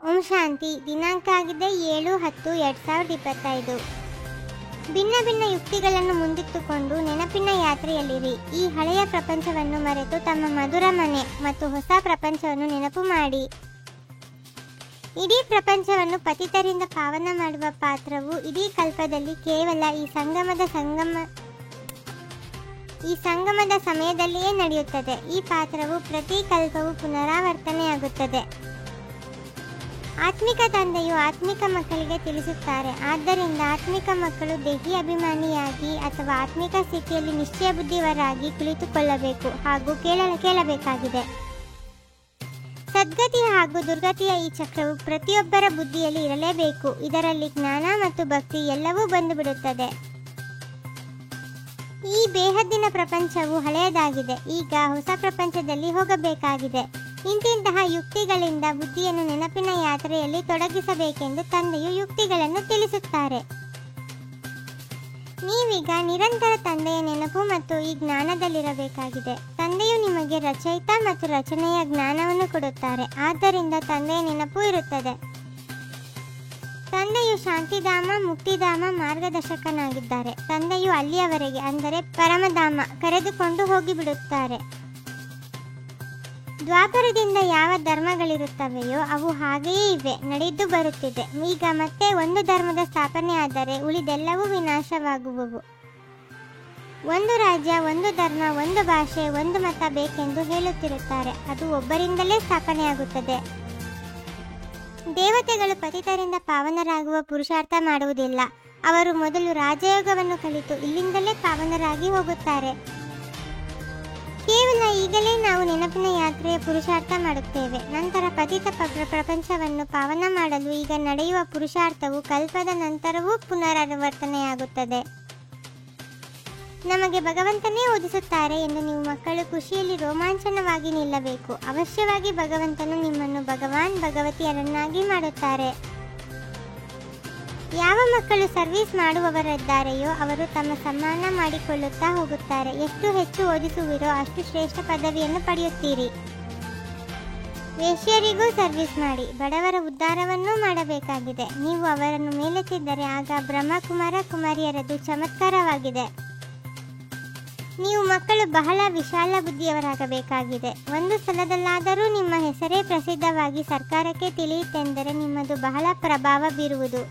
ಓಂ ಶಾಂತಿ. ದಿನಾಂಕ ಆಗಿದೆ 7-10-2025. ಭಿನ್ನ ಭಿನ್ನ ಯುಕ್ತಿಗಳನ್ನು ಮುಂದಿಟ್ಟುಕೊಂಡು ನೆನಪಿನ ಯಾತ್ರೆಯಲ್ಲಿರಿ. ಈ ಹಳೆಯ ಪ್ರಪಂಚವನ್ನು ಮರೆತು ತಮ್ಮ ಮಧುರ ಮನೆ ಮತ್ತು ಹೊಸ ಪ್ರಪಂಚವನ್ನು ನೆನಪು ಮಾಡಿ. ಇಡೀ ಪ್ರಪಂಚವನ್ನು ಪತಿತರಿಂದ ಪಾವನ ಮಾಡುವ ಪಾತ್ರವು ಇಡೀ ಕಲ್ಪದಲ್ಲಿ ಕೇವಲ ಈ ಸಂಗಮದ ಸಮಯದಲ್ಲಿಯೇ ನಡೆಯುತ್ತದೆ. ಈ ಪಾತ್ರವು ಪ್ರತಿ ಕಲ್ಪವೂ ಪುನರಾವರ್ತನೆಯಾಗುತ್ತದೆ. ಆತ್ಮಿಕ ತಂದೆಯು ಆತ್ಮಿಕ ಮಕ್ಕಳಿಗೆ ತಿಳಿಸುತ್ತಾರೆ. ಆದ್ದರಿಂದ ಆತ್ಮಿಕ ಮಕ್ಕಳು ದೇಹಿ ಅಭಿಮಾನಿಯಾಗಿ ಅಥವಾ ಆತ್ಮಿಕ ಸ್ಥಿತಿಯಲ್ಲಿ ನಿಶ್ಚಯ ಬುದ್ಧಿವರಾಗಿ ಕುಳಿತುಕೊಳ್ಳಬೇಕು ಹಾಗೂ ಕೇಳಬೇಕಾಗಿದೆ. ಸದ್ಗತಿ ಹಾಗೂ ದುರ್ಗತಿಯ ಈ ಚಕ್ರವು ಪ್ರತಿಯೊಬ್ಬರ ಬುದ್ಧಿಯಲ್ಲಿ ಇರಲೇಬೇಕು. ಇದರಲ್ಲಿ ಜ್ಞಾನ ಮತ್ತು ಭಕ್ತಿ ಎಲ್ಲವೂ ಬಂದುಬಿಡುತ್ತದೆ. ಈ ಬೇಹದ್ದಿನ ಪ್ರಪಂಚವು ಹಳೆಯದಾಗಿದೆ. ಈಗ ಹೊಸ ಪ್ರಪಂಚದಲ್ಲಿ ಹೋಗಬೇಕಾಗಿದೆ. ಇಂತಿಂತಹ ಯುಕ್ತಿಗಳಿಂದ ಬುದ್ಧಿಯನ್ನು ನೆನಪಿನ ಯಾತ್ರೆಯಲ್ಲಿ ತೊಡಗಿಸಬೇಕೆಂದು ತಂದೆಯು ಯುಕ್ತಿಗಳನ್ನು ತಿಳಿಸುತ್ತಾರೆ. ನೀವೀಗ ನಿರಂತರ ತಂದೆಯ ನೆನಪು ಮತ್ತು ಈ ಜ್ಞಾನದಲ್ಲಿರಬೇಕಾಗಿದೆ. ತಂದೆಯು ನಿಮಗೆ ರಚಯಿತ ಮತ್ತು ರಚನೆಯ ಜ್ಞಾನವನ್ನು ಕೊಡುತ್ತಾರೆ. ಆದ್ದರಿಂದ ತಂದೆಯ ನೆನಪು ಇರುತ್ತದೆ. ತಂದೆಯು ಶಾಂತಿಧಾಮ, ಮುಕ್ತಿಧಾಮ ಮಾರ್ಗದರ್ಶಕನಾಗಿದ್ದಾರೆ. ತಂದೆಯು ಅಲ್ಲಿಯವರೆಗೆ ಅಂದರೆ ಪರಮಧಾಮ ಕರೆದುಕೊಂಡು ಹೋಗಿಬಿಡುತ್ತಾರೆ. ದ್ವಾಪರದಿಂದ ಯಾವ ಧರ್ಮಗಳಿರುತ್ತವೆಯೋ ಅವು ಹಾಗೆಯೇ ಇವೆ, ನಡೆದು ಬರುತ್ತಿದೆ. ಈಗ ಮತ್ತೆ ಒಂದು ಧರ್ಮದ ಸ್ಥಾಪನೆ ಆದರೆ ಉಳಿದೆಲ್ಲವೂ ವಿನಾಶವಾಗುವವು. ಒಂದು ರಾಜ್ಯ, ಒಂದು ಧರ್ಮ, ಒಂದು ಭಾಷೆ, ಒಂದು ಮತ ಬೇಕೆಂದು ಹೇಳುತ್ತಿರುತ್ತಾರೆ. ಅದು ಒಬ್ಬರಿಂದಲೇ ಸ್ಥಾಪನೆಯಾಗುತ್ತದೆ. ದೇವತೆಗಳು ಪತಿತರಿಂದ ಪಾವನರಾಗುವ ಪುರುಷಾರ್ಥ ಮಾಡುವುದಿಲ್ಲ. ಅವರು ಮೊದಲು ರಾಜಯೋಗವನ್ನು ಕಲಿತು ಇಲ್ಲಿಂದಲೇ ಪಾವನರಾಗಿ ಹೋಗುತ್ತಾರೆ. ಕೇವಲ ಈಗಲೇ ನಾವು ನೆನಪಿನ ಯಾತ್ರೆಯ ಪುರುಷಾರ್ಥ ಮಾಡುತ್ತೇವೆ. ನಂತರ ಪತಿತ ಪ್ರಪಂಚವನ್ನು ಪಾವನ ಮಾಡಲು ಈಗ ನಡೆಯುವ ಪುರುಷಾರ್ಥವು ಕಲ್ಪದ ನಂತರವೂ ಪುನರಾವರ್ತನೆಯಾಗುತ್ತದೆ. ನಮಗೆ ಭಗವಂತನೇ ಓದಿಸುತ್ತಾರೆ ಎಂದು ನೀವು ಮಕ್ಕಳು ಖುಷಿಯಲ್ಲಿ ರೋಮಾಂಚನವಾಗಿ ನಿಲ್ಲಬೇಕು. ಅವಶ್ಯವಾಗಿ ಭಗವಂತನು ನಿಮ್ಮನ್ನು ಭಗವಾನ್ ಭಗವತಿಯರನ್ನಾಗಿ ಮಾಡುತ್ತಾರೆ. ಯಾವ ಮಕ್ಕಳು ಸರ್ವಿಸ್ ಮಾಡುವವರಿದ್ದಾರೆಯೋ ಅವರು ತಮ್ಮ ಸಮ್ಮಾನ ಮಾಡಿಕೊಳ್ಳುತ್ತಾ ಹೋಗುತ್ತಾರೆ. ಎಷ್ಟು ಹೆಚ್ಚು ಓದಿಸುವಿರೋ ಅಷ್ಟು ಶ್ರೇಷ್ಠ ಪದವಿಯನ್ನು ಪಡೆಯುತ್ತೀರಿ. ವೇಶ್ಯರಿಗೂ ಸರ್ವಿಸ್ ಮಾಡಿ, ಬಡವರ ಉದ್ಧಾರವನ್ನೂ ಮಾಡಬೇಕಾಗಿದೆ. ನೀವು ಅವರನ್ನು ಮೇಲೆತ್ತಿದ್ದರೆ ಆಗ ಬ್ರಹ್ಮಕುಮಾರ ಕುಮಾರಿಯರದು ಚಮತ್ಕಾರವಾಗಿದೆ. ನೀವು ಮಕ್ಕಳು ಬಹಳ ವಿಶಾಲ ಬುದ್ಧಿಯವರಾಗಬೇಕಾಗಿದೆ. ಒಂದು ಸ್ಥಳದಲ್ಲಾದರೂ ನಿಮ್ಮ ಹೆಸರೇ ಪ್ರಸಿದ್ಧವಾಗಿ ಸರ್ಕಾರಕ್ಕೆ ತಿಳಿಯಿತೆಂದರೆ ನಿಮ್ಮದು ಬಹಳ ಪ್ರಭಾವ ಬೀರುವುದು.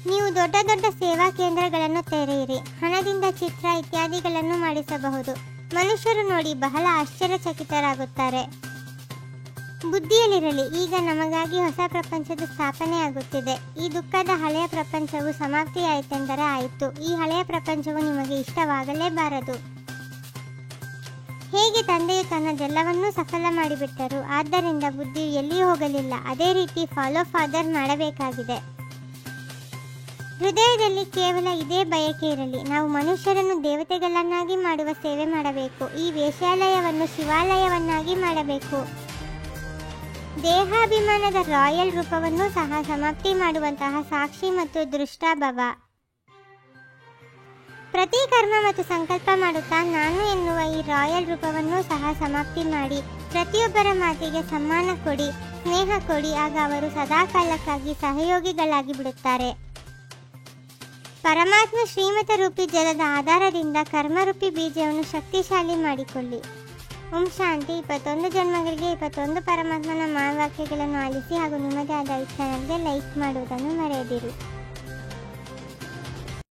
ನೀವು ದೊಡ್ಡ ದೊಡ್ಡ ಸೇವಾ ಕೇಂದ್ರಗಳನ್ನು ತೆರೆಯಿರಿ. ಹಣದಿಂದ ಚಿತ್ರ ಇತ್ಯಾದಿಗಳನ್ನು ಮಾಡಿಸಬಹುದು. ಮನುಷ್ಯರು ನೋಡಿ ಬಹಳ ಆಶ್ಚರ್ಯಚಕಿತರಾಗುತ್ತಾರೆ. ಬುದ್ಧಿಯಲ್ಲಿರಲಿ, ಈಗ ನಮಗಾಗಿ ಹೊಸ ಪ್ರಪಂಚದ ಸ್ಥಾಪನೆ ಆಗುತ್ತಿದೆ. ಈ ದುಃಖದ ಹಳೆಯ ಪ್ರಪಂಚವು ಸಮಾಪ್ತಿಯಾಯಿತೆಂದರೆ ಆಯಿತು. ಈ ಹಳೆಯ ಪ್ರಪಂಚವು ನಿಮಗೆ ಇಷ್ಟವಾಗಲೇಬಾರದು. ಹೇಗೆ ತಂದೆಯು ತನ್ನದೆಲ್ಲವನ್ನೂ ಸಫಲ ಮಾಡಿಬಿಟ್ಟರು, ಆದ್ದರಿಂದ ಬುದ್ಧಿಯು ಎಲ್ಲಿಯೂ ಹೋಗಲಿಲ್ಲ. ಅದೇ ರೀತಿ ಫಾಲೋ ಫಾದರ್ ಮಾಡಬೇಕಾಗಿದೆ. ಹೃದಯದಲ್ಲಿ ಕೇವಲ ಇದೇ ಬಯಕೆ ಇರಲಿ. ನಾವು ಮನುಷ್ಯರನ್ನು ದೇವತೆಗಳನ್ನಾಗಿ ಮಾಡುವ ಸೇವೆ ಮಾಡಬೇಕು. ಈ ವೇಶ್ಯಾಲಯವನ್ನು ಶಿವಾಲಯವನ್ನಾಗಿ ಮಾಡಬೇಕು. ದೇಹಾಭಿಮಾನದ ರಾಯಲ್ ರೂಪವನ್ನು ಸಹ ಸಮಾಪ್ತಿ ಮಾಡುವಂತಹ ಸಾಕ್ಷಿ ಮತ್ತು ದೃಷ್ಟಾಭವ. ಪ್ರತಿ ಕರ್ಮ ಮತ್ತು ಸಂಕಲ್ಪ ಮಾಡುತ್ತಾ ನಾನು ಎನ್ನುವ ಈ ರಾಯಲ್ ರೂಪವನ್ನು ಸಹ ಸಮಾಪ್ತಿ ಮಾಡಿ ಪ್ರತಿಯೊಬ್ಬರ ಮಾತಿಗೆ ಸಮ್ಮಾನ ಕೊಡಿ, ಸ್ನೇಹ ಕೊಡಿ. ಆಗ ಅವರು ಸದಾಕಾಲಕ್ಕಾಗಿ ಸಹಯೋಗಿಗಳಾಗಿ ಬಿಡುತ್ತಾರೆ. ಪರಮಾತ್ಮ ಶ್ರೀಮತ ರೂಪಿ ಜಲದ ಆಧಾರದಿಂದ ಕರ್ಮರೂಪಿ ಬೀಜವನ್ನು ಶಕ್ತಿಶಾಲಿ ಮಾಡಿಕೊಳ್ಳಿ. ಓಂ ಶಾಂತಿ. 21 ಜನ್ಮಗಳಿಗೆ 21 ಪರಮಾತ್ಮನ ಮಹಾವಾಕ್ಯಗಳನ್ನು ಆಲಿಸಿ ಹಾಗೂ ನಿಮ್ಮದೇ ಆದ ಚಾನಲ್ಗೆ ಲೈಕ್ ಮಾಡುವುದನ್ನು ಮರೆಯದಿರಿ.